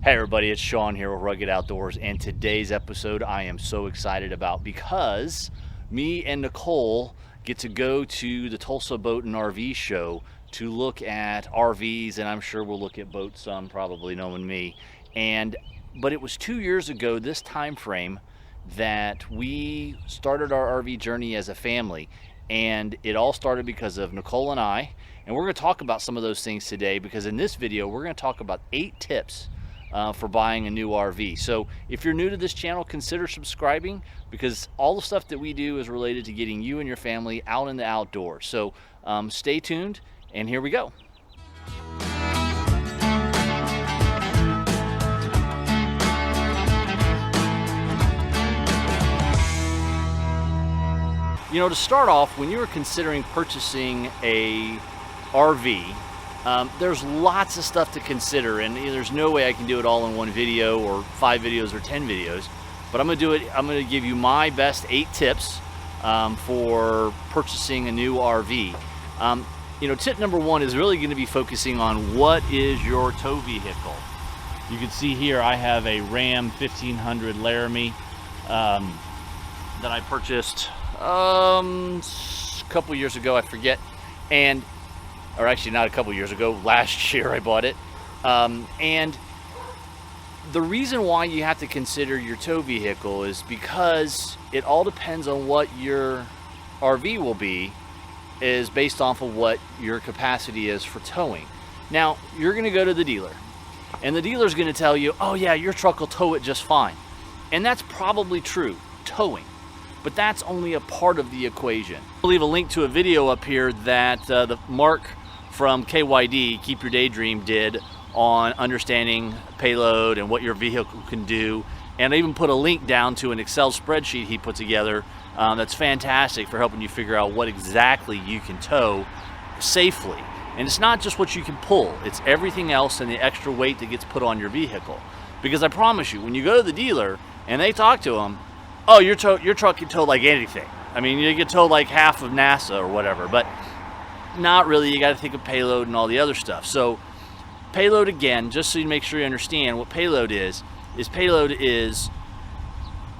Hey everybody, it's Sean here with Rugged Outdoors, and today's episode I am so excited about because me and Nicole get to go to the Tulsa Boat and RV show to look at RVs, and I'm sure we'll look at boats some, probably knowing me. But it was 2 years ago this time frame that we started our RV journey as a family, and it all started because of Nicole and I. And we're going to talk about some of those things today because in this video we're going to talk about 8 tips for buying a new RV. So if you're new to this channel, consider subscribing because all the stuff that we do is related to getting you and your family out in the outdoors. So stay tuned, and here we go. You know, to start off, when you were considering purchasing a RV, there's lots of stuff to consider, and there's no way I can do it all in one video or 5 videos or 10 videos, but I'm gonna give you my best 8 tips for purchasing a new RV. You know, tip number 1 is really gonna be focusing on what is your tow vehicle. You can see here I have a Ram 1500 Laramie that I purchased a couple years ago, I forget, or actually not a couple years ago, last year I bought it. And the reason why you have to consider your tow vehicle is because it all depends on what your RV will be, is based off of what your capacity is for towing. Now, you're gonna go to the dealer, and the dealer's gonna tell you, oh yeah, your truck will tow it just fine. And that's probably true, towing. But that's only a part of the equation. I'll leave a link to a video up here that the Mark from KYD, Keep Your Daydream, did on understanding payload and what your vehicle can do. And I even put a link down to an Excel spreadsheet he put together that's fantastic for helping you figure out what exactly you can tow safely. And it's not just what you can pull, it's everything else and the extra weight that gets put on your vehicle. Because I promise you, when you go to the dealer and they talk to them, oh, your truck can tow like anything. I mean, you can tow like half of NASA or whatever, but not really. You got to think of payload and all the other stuff. So payload, again, just so you make sure you understand what payload is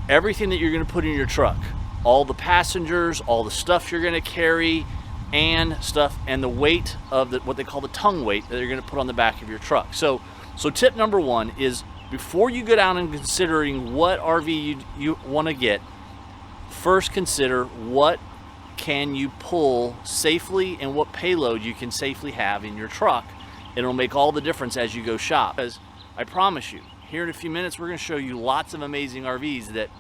everything that you're going to put in your truck, all the passengers, all the stuff you're going to carry, and the weight of what they call the tongue weight that you're going to put on the back of your truck. So tip number 1 is, before you go down and considering what RV you want to get, first consider what can you pull safely and what payload you can safely have in your truck. It'll make all the difference as you go shop. Because I promise you, here in a few minutes, we're going to show you lots of amazing RVs that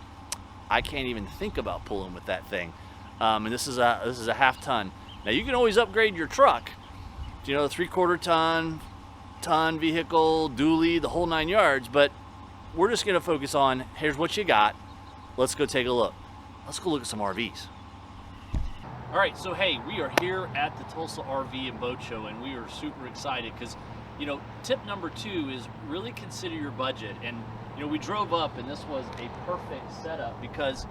I can't even think about pulling with that thing. And this is a half ton. Now you can always upgrade your truck, you know, 3/4 ton vehicle, dually, the whole 9 yards, but we're just going to focus on, here's what you got. Let's go take a look. Let's go look at some RVs. All right, so hey, we are here at the Tulsa RV and Boat Show, and we are super excited because, you know, tip number 2 is really consider your budget. And, you know, we drove up and this was a perfect setup because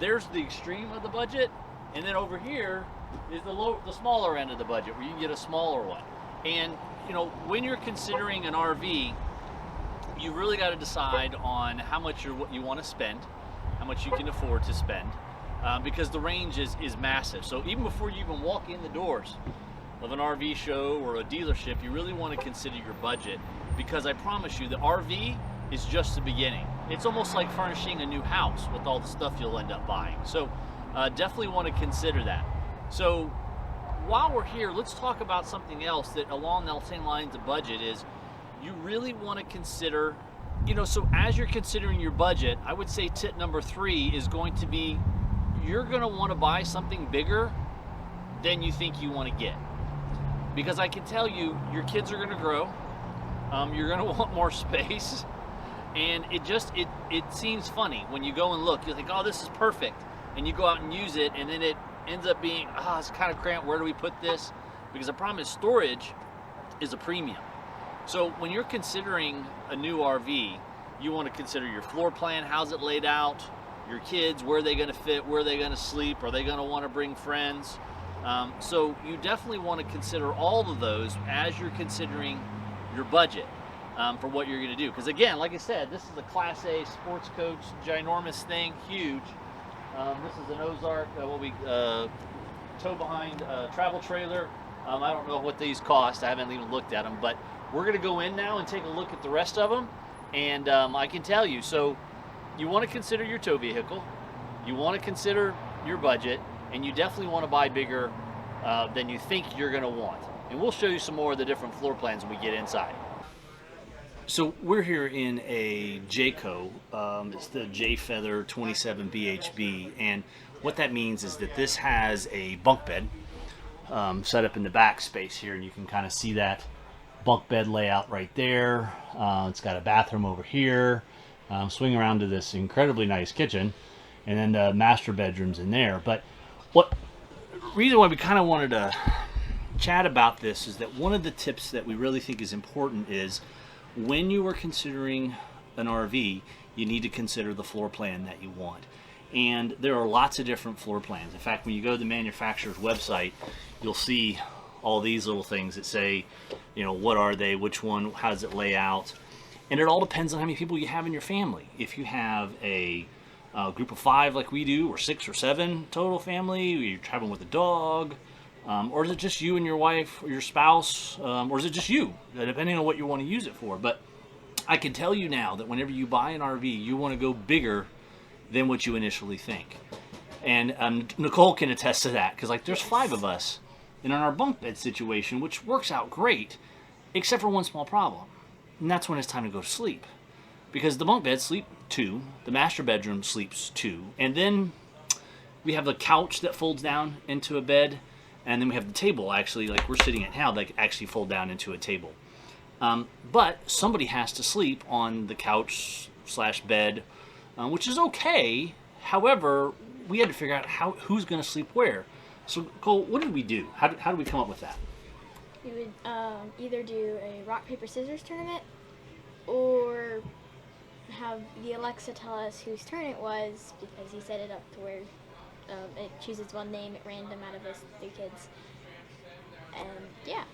there's the extreme of the budget, and then over here is the smaller end of the budget where you can get a smaller one. And you know, when you're considering an RV, you really got to decide on how much what you want to spend, how much you can afford to spend, because the range is massive. So even before you even walk in the doors of an RV show or a dealership, you really want to consider your budget, because I promise you, the RV is just the beginning. It's almost like furnishing a new house with all the stuff you'll end up buying. So definitely want to consider that. So while we're here, let's talk about something else that along the same lines of budget is you really want to consider, you know, so as you're considering your budget, I would say tip number 3 is going to be, you're going to want to buy something bigger than you think you want to get. Because I can tell you, your kids are going to grow, you're going to want more space, and it seems funny when you go and look, you think, oh, this is perfect, and you go out and use it, and then it ends up being, it's kind of cramped, where do we put this? Because I promise, storage is a premium. So when you're considering a new RV, you want to consider your floor plan, how's it laid out, your kids, where are they going to fit, where are they going to sleep, are they going to want to bring friends? So you definitely want to consider all of those as you're considering your budget. for what you're going to do. Because again, like I said, this is a Class A sports coach, ginormous thing, huge. This is an Ozark, what we tow behind travel trailer. I don't know what these cost. I haven't even looked at them, but we're going to go in now and take a look at the rest of them. And I can tell you, so you want to consider your tow vehicle, you want to consider your budget, and you definitely want to buy bigger than you think you're going to want. And we'll show you some more of the different floor plans when we get inside. So we're here in a Jayco. It's the J-Feather 27 BHB, and what that means is that this has a bunk bed set up in the back space here, and you can kind of see that bunk bed layout right there. It's got a bathroom over here. Swing around to this incredibly nice kitchen, and then the master bedrooms in there. But what reason why we kind of wanted to chat about this is that one of the tips that we really think is important is when you are considering an RV, you need to consider the floor plan that you want. And there are lots of different floor plans. In fact, when you go to the manufacturer's website, you'll see all these little things that say, you know, what are they, which one, how does it lay out? And it all depends on how many people you have in your family. If you have a group of 5 like we do, or 6 or 7 total family, you're traveling with a dog, or is it just you and your wife or your spouse, or is it just you, depending on what you want to use it for. But I can tell you now that whenever you buy an RV, you want to go bigger than what you initially think. And Nicole can attest to that, because like there's 5 of us in our bunk bed situation, which works out great, except for one small problem. And that's when it's time to go to sleep. Because the bunk beds sleep 2, the master bedroom sleeps 2, and then we have the couch that folds down into a bed, and then we have the table, actually, like we're sitting at now, that actually fold down into a table. But somebody has to sleep on the couch slash bed, which is okay. However, we had to figure out who's going to sleep where. So, Cole, what did we do? How did we come up with that? We would either do a rock, paper, scissors tournament, or have the Alexa tell us whose turn it was, because he set it up to where it chooses one name at random out of us 3 kids. And yeah.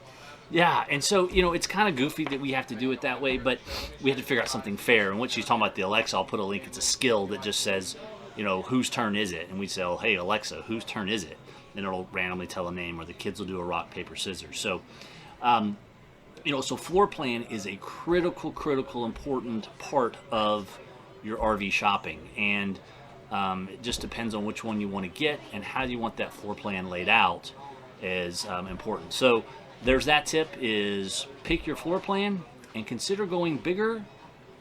Yeah, and so, you know, it's kind of goofy that we have to do it that way, but we have to figure out something fair. And what she's talking about, the Alexa, I'll put a link. It's a skill that just says, you know, whose turn is it? And we say, oh, hey, Alexa, whose turn is it? And it'll randomly tell a name, or the kids will do a rock, paper, scissors. So, you know, so floor plan is a critical, important part of your RV shopping. And it just depends on which one you want to get and how you want that floor plan laid out is important. So there's that tip, is pick your floor plan and consider going bigger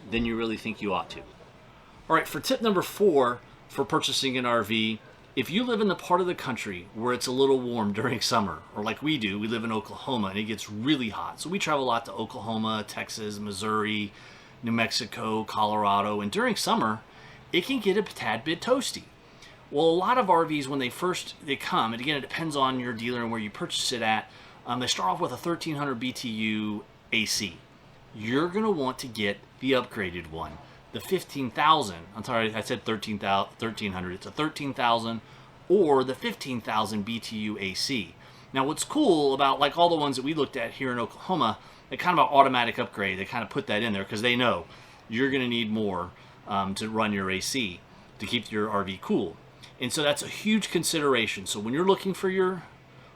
than you really think you ought to. All right, for tip number 4 for purchasing an RV, if you live in the part of the country where it's a little warm during summer, or like we do, we live in Oklahoma and it gets really hot. So we travel a lot to Oklahoma, Texas, Missouri, New Mexico, Colorado, and during summer, it can get a tad bit toasty. Well, a lot of RVs, when they come, and again, it depends on your dealer and where you purchase it at, they start off with a 1300 BTU AC. You're going to want to get the upgraded one. The 15,000, I'm sorry, I said 1300, it's a 13,000 or the 15,000 BTU AC. Now what's cool about, like all the ones that we looked at here in Oklahoma, they kind of an automatic upgrade. They kind of put that in there because they know you're going to need more to run your AC to keep your RV cool. And so that's a huge consideration. So when you're looking for your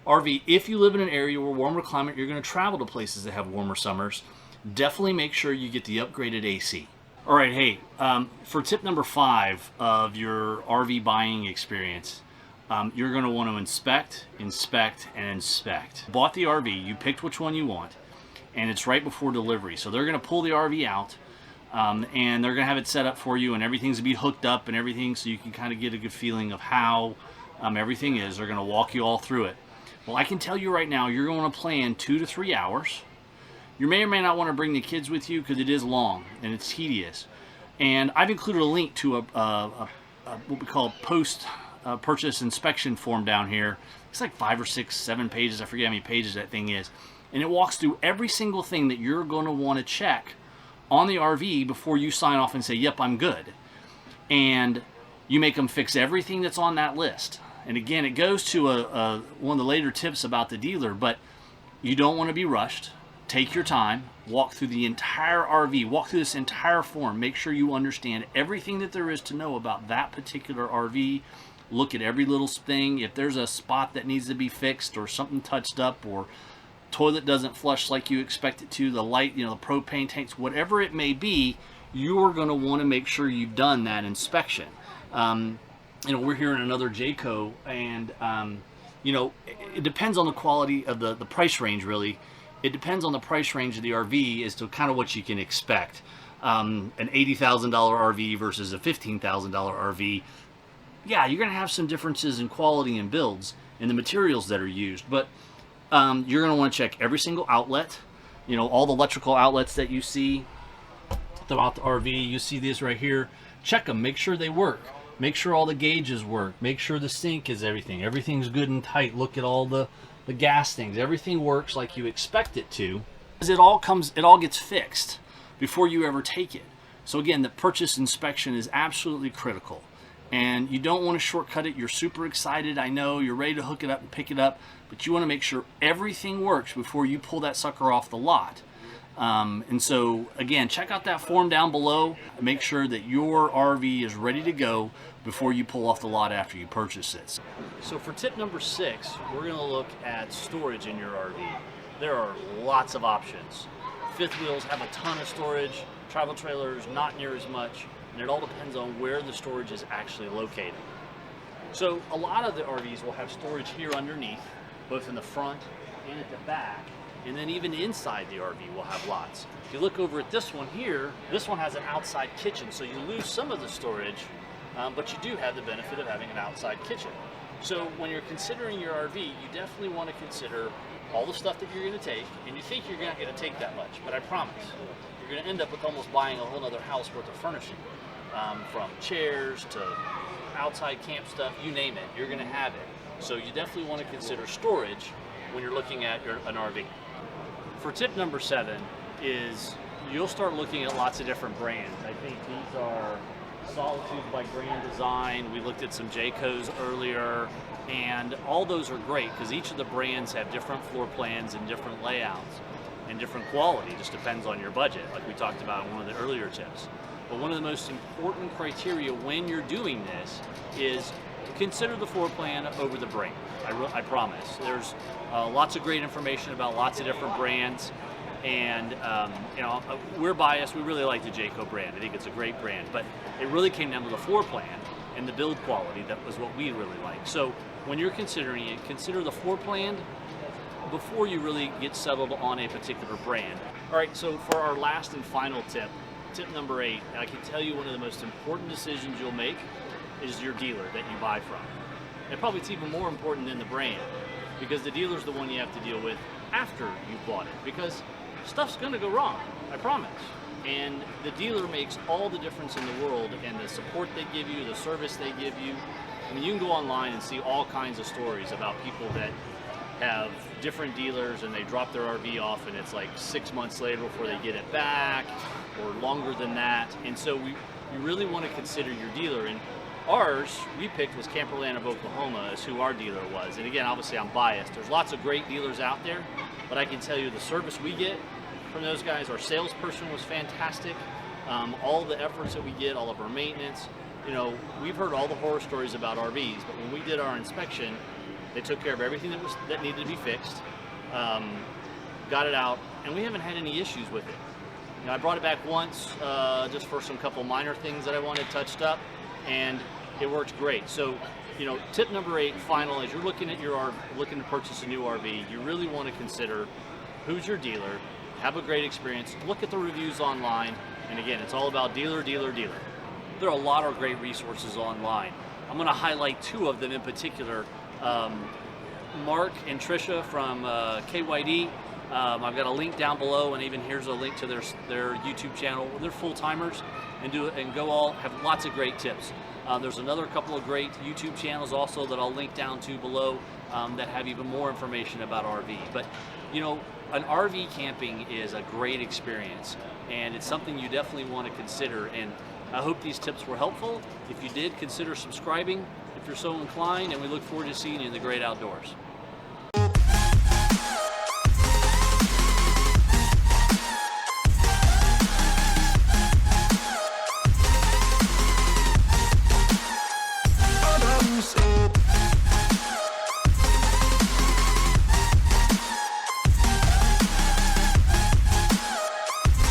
RV, if you live in an area where warmer climate, you're going to travel to places that have warmer summers, definitely make sure you get the upgraded AC. All right, hey, for tip number 5 of your RV buying experience, you're going to want to inspect, and inspect. Bought the RV, you picked which one you want, and it's right before delivery. So they're going to pull the RV out, and they're going to have it set up for you, and everything's going to be hooked up and everything, so you can kind of get a good feeling of how everything is. They're going to walk you all through it. Well, I can tell you right now, you're going to plan 2 to 3 hours. You may or may not want to bring the kids with you because it is long and it's tedious. And I've included a link to what we call post-purchase inspection form down here. It's like 5 or 6, 7 pages. I forget how many pages that thing is. And it walks through every single thing that you're going to want to check on the RV before you sign off and say, yep, I'm good. And you make them fix everything that's on that list. And again, it goes to one of the later tips about the dealer, but you don't want to be rushed. take your time, walk through the entire RV, walk through this entire form, make sure you understand everything that there is to know about that particular RV. Look at every little thing. If there's a spot that needs to be fixed or something touched up, or toilet doesn't flush like you expect it to, the light, the propane tanks, whatever it may be, you're going to want to make sure you've done that inspection. We're here in another Jayco, and it depends on the quality of the price range, really. It depends on the price range of the RV as to kind of what you can expect. An $80,000 RV versus a $15,000 RV, yeah, you're going to have some differences in quality and builds and the materials that are used, but you're going to want to check every single outlet, all the electrical outlets that you see throughout the RV. You see these right here. Check them, make sure they work. Make sure all the gauges work. Make sure the sink is everything's good and tight. Look at all the gas things. Everything works like you expect it to. It all gets fixed before you ever take it. So again, the purchase inspection is absolutely critical. And you don't want to shortcut it. You're super excited, I know, you're ready to hook it up and pick it up, but you want to make sure everything works before you pull that sucker off the lot. And so again, check out that form down below. Make sure that your RV is ready to go before you pull off the lot after you purchase it. So for tip number 6, we're going to look at storage in your RV. There are lots of options. Fifth wheels have a ton of storage, travel trailers not near as much, and it all depends on where the storage is actually located. So a lot of the RVs will have storage here underneath, both in the front and at the back, and then even inside the RV will have lots. If you look over at this one here, this one has an outside kitchen, so you lose some of the storage, but you do have the benefit of having an outside kitchen. So when you're considering your RV, you definitely want to consider all the stuff that you're going to take, and you think you're not going to take that much, but I promise, you're going to end up with almost buying a whole other house worth of furnishing. From chairs to outside camp stuff, you name it, you're going to have it. So you definitely want to consider storage when you're looking at an RV. For tip number 7 is you'll start looking at lots of different brands. I think these are Solitude by Grand Design. We looked at some Jaycos earlier, and all those are great because each of the brands have different floor plans and different layouts and different quality. It just depends on your budget, like we talked about in one of the earlier tips. But one of the most important criteria when you're doing this is consider the floor plan over the brand. I promise. There's lots of great information about lots of different brands, and we're biased. We really like the Jayco brand. I think it's a great brand, but it really came down to the floor plan and the build quality. That was what we really like. So when you're considering it, consider the floor plan before you really get settled on a particular brand. All right, so for our last and final tip, tip number 8, I can tell you one of the most important decisions you'll make is your dealer that you buy from. And probably it's even more important than the brand, because the dealer's the one you have to deal with after you've bought it, because stuff's gonna go wrong, I promise. And the dealer makes all the difference in the world, and the support they give you, the service they give you. I mean, you can go online and see all kinds of stories about people that have different dealers and they drop their RV off and it's like 6 months later before they get it back, or longer than that. And so we really want to consider your dealer. And ours, we picked was Camperland of Oklahoma as who our dealer was. And again, obviously I'm biased. There's lots of great dealers out there, but I can tell you the service we get from those guys, our salesperson was fantastic. All the efforts that we get, all of our maintenance, we've heard all the horror stories about RVs, but when we did our inspection, they took care of everything that needed to be fixed, got it out, and we haven't had any issues with it. I brought it back once just for some couple minor things that I wanted touched up, and it worked great. So, tip number 8, final, as you're looking at looking to purchase a new RV, you really want to consider who's your dealer, have a great experience, look at the reviews online, and again, it's all about dealer, dealer, dealer. There are a lot of great resources online. I'm going to highlight 2 of them in particular. Mark and Trisha from KYD. I've got a link down below, and even here's a link to their YouTube channel. They're full-timers and go all have lots of great tips. There's another couple of great YouTube channels also that I'll link down to below that have even more information about RV. But an RV camping is a great experience, and it's something you definitely want to consider. And I hope these tips were helpful. If you did, consider subscribing if you're so inclined, and we look forward to seeing you in the great outdoors.